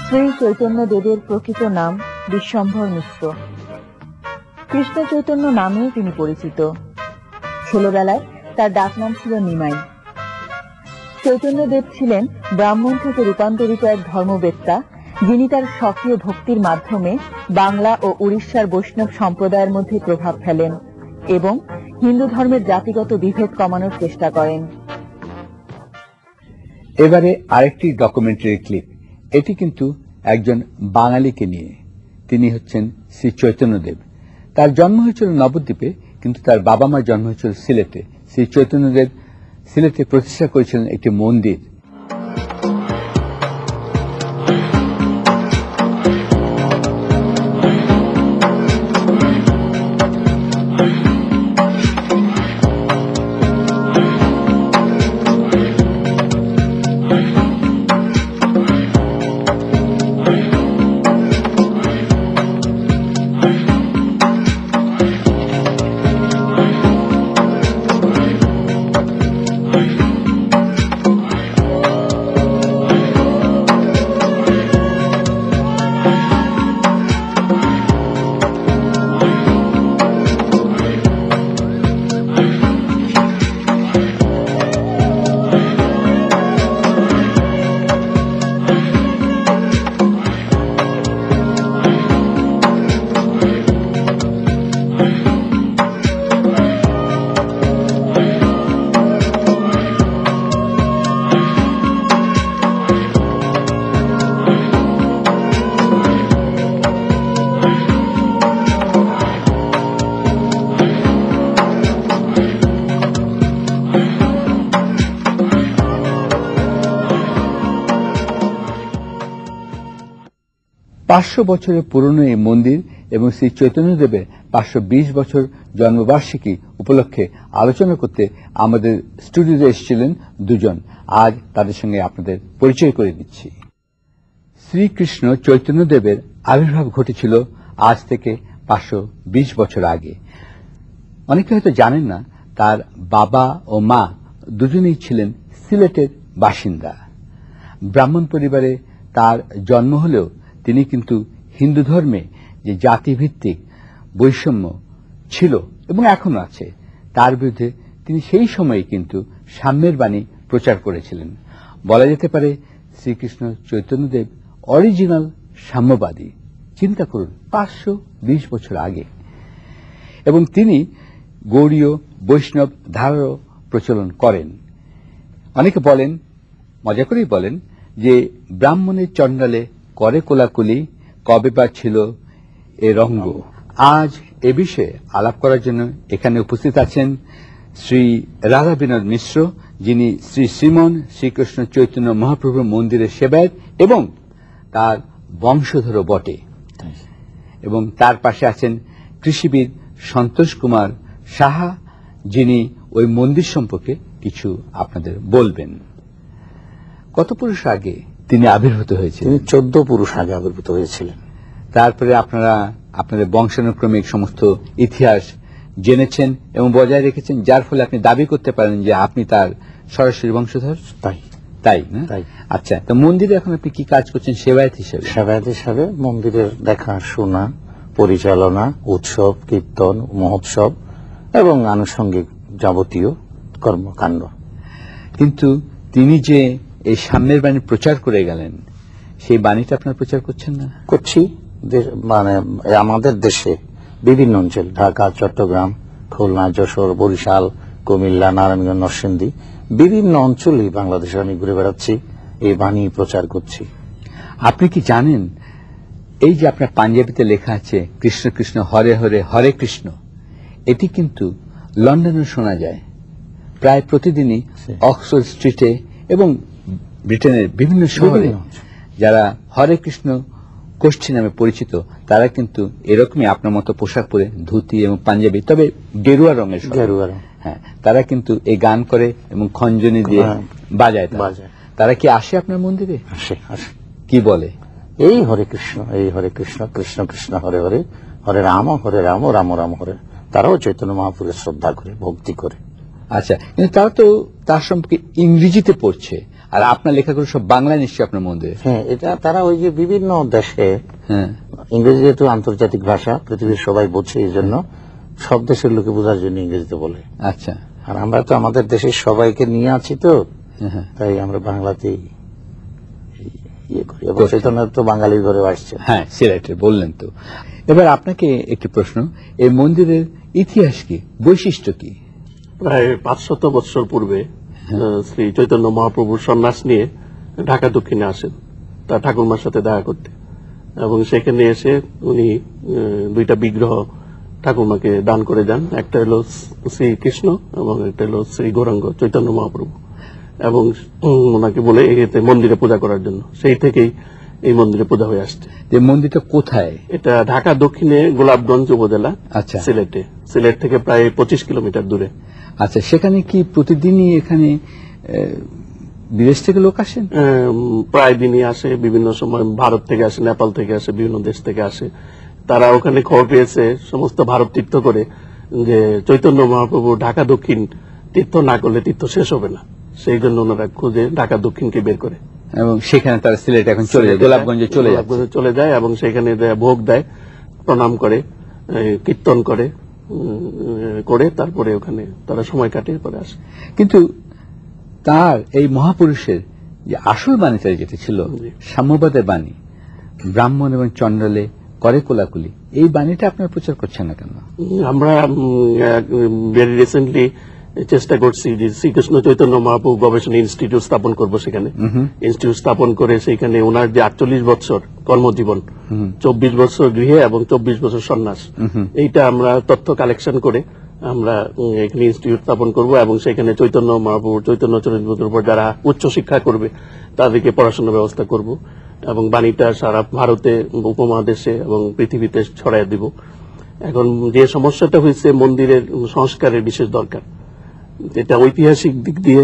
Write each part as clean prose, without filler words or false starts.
শ্রী চৈতন্য দেবের প্রকৃত নাম বিশ্বম্ভর মিশ্র। কৃষ্ণ চৈতন্য নামেও তিনি পরিচিত। ছেলেবেলায় তার ডাকনাম ছিল নিমাই। চৈতন্য দেব ছিলেন ব্রাহ্মণ থেকে রূপান্তরিত এক ধর্মবেত্তা, যিনি তার সক্রিয় ভক্তির মাধ্যমে বাংলা ও উড়িষ্যার বৈষ্ণব সম্প্রদায়ের মধ্যে প্রভাব ফেলেন এবং হিন্দু ধর্মের জাতিগত বিভেদ কমানোর চেষ্টা করেন। এবারে আরেকটি ডকুমেন্টারি ক্লিপ। এটি কিন্তু একজন বাঙালিকে নিয়ে। তিনি হচ্ছেন শ্রী চৈতন্যদেব। তার জন্ম হয়েছিল নবদ্বীপে, কিন্তু তার বাবা মার জন্ম হয়েছিল সিলেটে। শ্রী চৈতন্যদেব সিলেটে প্রতিষ্ঠা করেছিলেন একটি মন্দির। পাঁচশো বছরের পুরনো এই মন্দির এবং শ্রী চৈতন্যদেবের 520 বছর জন্মবার্ষিকী উপলক্ষে আলোচনা করতে আমাদের স্টুডিওতে এসেছিলেন দুজন। আজ তাদের সঙ্গে আপনাদের পরিচয় করে দিচ্ছি। শ্রীকৃষ্ণ চৈতন্যদেবের আবির্ভাব ঘটেছিল আজ থেকে 520 বছর আগে। অনেকে হয়তো জানেন না, তার বাবা ও মা দুজনেই ছিলেন সিলেটের বাসিন্দা। ব্রাহ্মণ পরিবারে তার জন্ম হলেও তিনি কিন্তু হিন্দু ধর্মে যে জাতিভিত্তিক বৈষম্য ছিল এবং এখনো আছে, তার বিরুদ্ধে তিনি সেই সময়ে কিন্তু সাম্যের বাণী প্রচার করেছিলেন। বলা যেতে পারে শ্রীকৃষ্ণ চৈতন্যদেব অরিজিনাল সাম্যবাদী। চিন্তা করুন, 520 বছর আগে। এবং তিনি গৌড়ীয় বৈষ্ণব ধারারও প্রচলন করেন। অনেকে বলেন, মজা করেই বলেন, যে ব্রাহ্মণের চণ্ডালে করে কোলাকুলি, কবে বা ছিল এ রঙ্গ। আজ এ বিষয়ে আলাপ করার জন্য এখানে উপস্থিত আছেন শ্রী রাধা বিনোদ মিশ্র, যিনি শ্রী শ্রীমন শ্রীকৃষ্ণ চৈতন্য মহাপ্রভুর মন্দিরের সেবায়ত এবং তার বংশধর বটে। এবং তার পাশে আছেন কৃষিবিদ সন্তোষ কুমার সাহা, যিনি ওই মন্দির সম্পর্কে কিছু আপনাদের বলবেন। কত পুরুষ আগে তিনি আবির্ভূত হয়েছিলেন? তিনি 14 পুরুষ আগে আবির্ভূত হয়েছিলেন। তারপরে আপনারা আপনাদের বংশানুক্রমিক সমস্ত ইতিহাস জেনেছেন এবং বজায় রেখেছেন, যার ফলে আপনি দাবি করতে পারেন যে আপনি তার সরাসরি বংশধর। তাই না? আচ্ছা, তো মন্দিরে এখন আপনি কি কাজ করছেন সেবায়ত হিসেবে? সেবায়ত হিসেবে মন্দিরের দেখাশোনা, পরিচালনা, উৎসব, কীর্তন, মহোৎসব এবং আনুষঙ্গিক যাবতীয় কর্মকাণ্ড। কিন্তু তিনি যে এই সাম্যের বাণী প্রচার করে গেলেন, সেই বাণীটা আপনার প্রচার করছেন না? করছি। মানে আমাদের দেশে বিভিন্ন অঞ্চল, ঢাকা, চট্টগ্রাম, খুলনা, যশোর, বরিশাল, কুমিল্লা, নারায়ণগঞ্জ, নরসিংদী, বিভিন্ন অঞ্চলে বাংলাদেশে আমি ঘুরে বেড়াচ্ছি, এই বাণী প্রচার করছি। আপনি কি জানেন, এই যে আপনার পাঞ্জাবিতে লেখা আছে কৃষ্ণ কৃষ্ণ হরে হরে হরে কৃষ্ণ, এটি কিন্তু লন্ডনে শোনা যায় প্রায় প্রতিদিনই, অক্সফোর্ড স্ট্রিটে এবং ব্রিটেনের বিভিন্ন শহরে যারা হরে কৃষ্ণ গোষ্ঠী নামে পরিচিত, তারা কিন্তু এরকমই আপনার মতো পোশাক পরে, ধুতি এবং পাঞ্জাবি, তবে গেরুয়া রঙের, হ্যাঁ, তারা কিন্তু এই গান করে এবং খঞ্জনি দিয়ে বাজায়। তারা কি আসে আপনার মন্দিরে? আসে। কি বলে? এই হরে কৃষ্ণ, এই হরে কৃষ্ণ, কৃষ্ণ কৃষ্ণ হরে হরে, হরে রাম রাম রাম হরে। তারাও চৈতন্য মহাপুরুষের শ্রদ্ধা করে, ভক্তি করে। আচ্ছা, কিন্তু তারা তো তার সম্পর্কে ইংরেজিতে পড়ছে, আর আপনার লেখাগুলো সব বাংলায় নিশ্চয়ই আপনার মন্দিরে। হ্যাঁ, এটা তারা ওই যে বিভিন্ন দেশে, হ্যাঁ, ইংরেজি যেহেতু আন্তর্জাতিক ভাষা, পৃথিবীর সবাই বোঝে, এই জন্য সব দেশের লোকে বোঝার জন্য ইংরেজিতে বলে। আচ্ছা, আর আমরা তো আমাদের দেশের সবাইকে নিয়ে আছি, তো হ্যাঁ, তাই আমরা বাংলাতেই ইয়ে করি। এবং চৈতন্য তো বাঙালির ঘরে আসছে। হ্যাঁ, সিলেটে বললেন তো। এবার আপনাকে একটি প্রশ্ন, এই মন্দিরের ইতিহাস কি, বৈশিষ্ট্য কি? প্রায় 500 বৎসর পূর্বে শ্রী চৈতন্য মহাপ্রভু সন্ন্যাস নিয়ে ঢাকা দক্ষিণে আসেন তার ঠাকুরমার সাথে দেখা করতে, এবং সেখানে এসে উনি দুইটা বিগ্রহ ঠাকুরমাকে দান করে যান। একটা হলো শ্রীকৃষ্ণ এবং একটা হলো শ্রী গৌরাঙ্গ চৈতন্য মহাপ্রভু, এবং ওনাকে বলে এতে মন্দিরে পূজা করার জন্য। সেই থেকেই এই মন্দিরে পূজা হয়ে আসছে। যে মন্দিরটা কোথায়? এটা ঢাকা দক্ষিণে গোলাপগঞ্জ উপজেলা, আচ্ছা, সিলেট থেকে প্রায় 25 কিলোমিটার দূরে। আচ্ছা, সেখানে কি প্রতিদিনই এখানে বিদেশ থেকে লোক আসেন? প্রায় দিনই আসে, বিভিন্ন সময় ভারত থেকে আসে, নেপাল থেকে আসে, বিভিন্ন দেশ থেকে আসে। তারা ওখানে খবর পেয়েছে সমস্ত ভারত তীর্থ করে যে চৈতন্য মহাপ্রভু ঢাকা দক্ষিণ তীর্থ না করলে তীর্থ শেষ হবে না, সেই জন্য ওনারা খুঁজে ঢাকা দক্ষিণকে বের করে, এবং সেখানে তারা সিলেট এখন চলে যায়, গোলাপগঞ্জে চলে যায় এবং সেখানে ভোগ দেয়, প্রণাম করে, কীর্তন করে, তারপরে ওখানে তারা সময় কাটিয়ে পরে আসে। কিন্তু তার এই মহাপুরুষের যে আসল বাণীটা যেটা ছিল, সাম্যবাদের বাণী, ব্রাহ্মণ এবং চণ্ডালে করে কোলাকুলি, এই বাণীটা আপনারা প্রচার করছেন না কেন? আমরা ভেরি রিসেন্টলি চেষ্টা করছি যে শ্রীকৃষ্ণ চৈতন্য মহাপ্রভু গবেষণা ইনস্টিটিউট স্থাপন করব। সেখানে ইনস্টিটিউট স্থাপন করে সেখানে ওনার যে 48 বছর কর্মজীবন, 24 বছর গৃহে এবং 24 বছর সন্ন্যাস, এইটা আমরা তথ্য কালেকশন করে আমরা এখানে ইনস্টিটিউট স্থাপন করব, এবং সেখানে চৈতন্য মহাপ্রভুর চৈতন্য চরিত্রের উপর যারা উচ্চ শিক্ষা করবে তাদেরকে পড়াশোনার ব্যবস্থা করব, এবং বাণীটা সারা ভারতে, উপমহাদেশে এবং পৃথিবীতে ছড়াইয়া দিব। এখন যে সমস্যাটা হয়েছে, মন্দিরের সংস্কারের বিশেষ দরকার। এটা ঐতিহাসিক দিক দিয়ে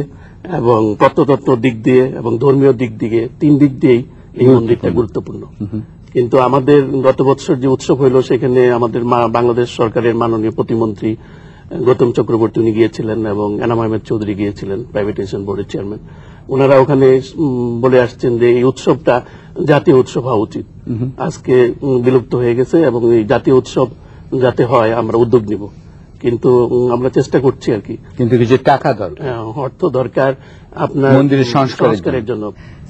এবং প্রত্নতত্ত্ব দিক দিয়ে এবং ধর্মীয় দিক দিয়ে, 3 দিক দিয়েই এই মন্দিরটা গুরুত্বপূর্ণ। কিন্তু আমাদের গত বছর যে উৎসব হইল, সেখানে আমাদের বাংলাদেশ সরকারের মাননীয় প্রতিমন্ত্রী গৌতম চক্রবর্তী উনি গিয়েছিলেন, এবং এনাম আহমেদ চৌধুরী গিয়েছিলেন, প্রাইভেটাইজেশন বোর্ডের চেয়ারম্যান। ওনারা ওখানে বলে আসছেন যে এই উৎসবটা জাতীয় উৎসব হওয়া উচিত, আজকে বিলুপ্ত হয়ে গেছে, এবং এই জাতীয় উৎসব যাতে হয় আমরা উদ্যোগ নিব। কিন্তু আমরা চেষ্টা করছি আর কি, কিন্তু কিছু টাকা দরকার, অর্থ দরকার আপনার মন্দিরের সংস্কারের জন্য।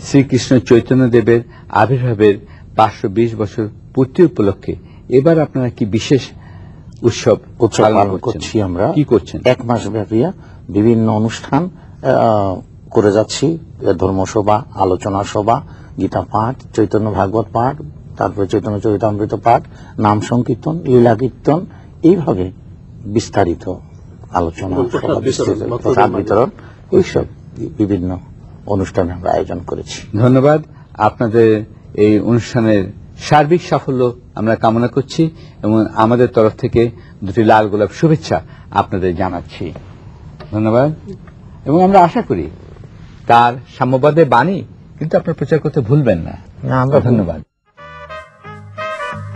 শ্রীকৃষ্ণ চৈতন্য দেবের আবির্ভাবের 520 বছর পূর্তি উপলক্ষে এবার আপনারা কি বিশেষ উৎসব পালন করছি? আমরা কি করছেন? 1 মাস ব্যাপী বিভিন্ন অনুষ্ঠান করে যাচ্ছি। ধর্মসভা, আলোচনা সভা, গীতা পাঠ, চৈতন্য ভাগবত পাঠ, তারপরে চৈতন্য চরিতামৃত পাঠ, নাম সংকীর্তন, লীলা কীর্তন, এইভাবে বিস্তারিত আলোচনা, প্রসাদ বিতরণ, এইসব বিভিন্ন অনুষ্ঠানে আমরা আয়োজন করেছি। ধন্যবাদ। আপনাদের এই অনুষ্ঠানের সার্বিক সাফল্য আমরা কামনা করছি, এবং আমাদের তরফ থেকে 2টি লাল গোলাপ শুভেচ্ছা আপনাদের জানাচ্ছি। ধন্যবাদ। এবং আমরা আশা করি তার সাম্যবাদের বাণী কিন্তু আপনারা প্রচার করতে ভুলবেন না। ধন্যবাদ।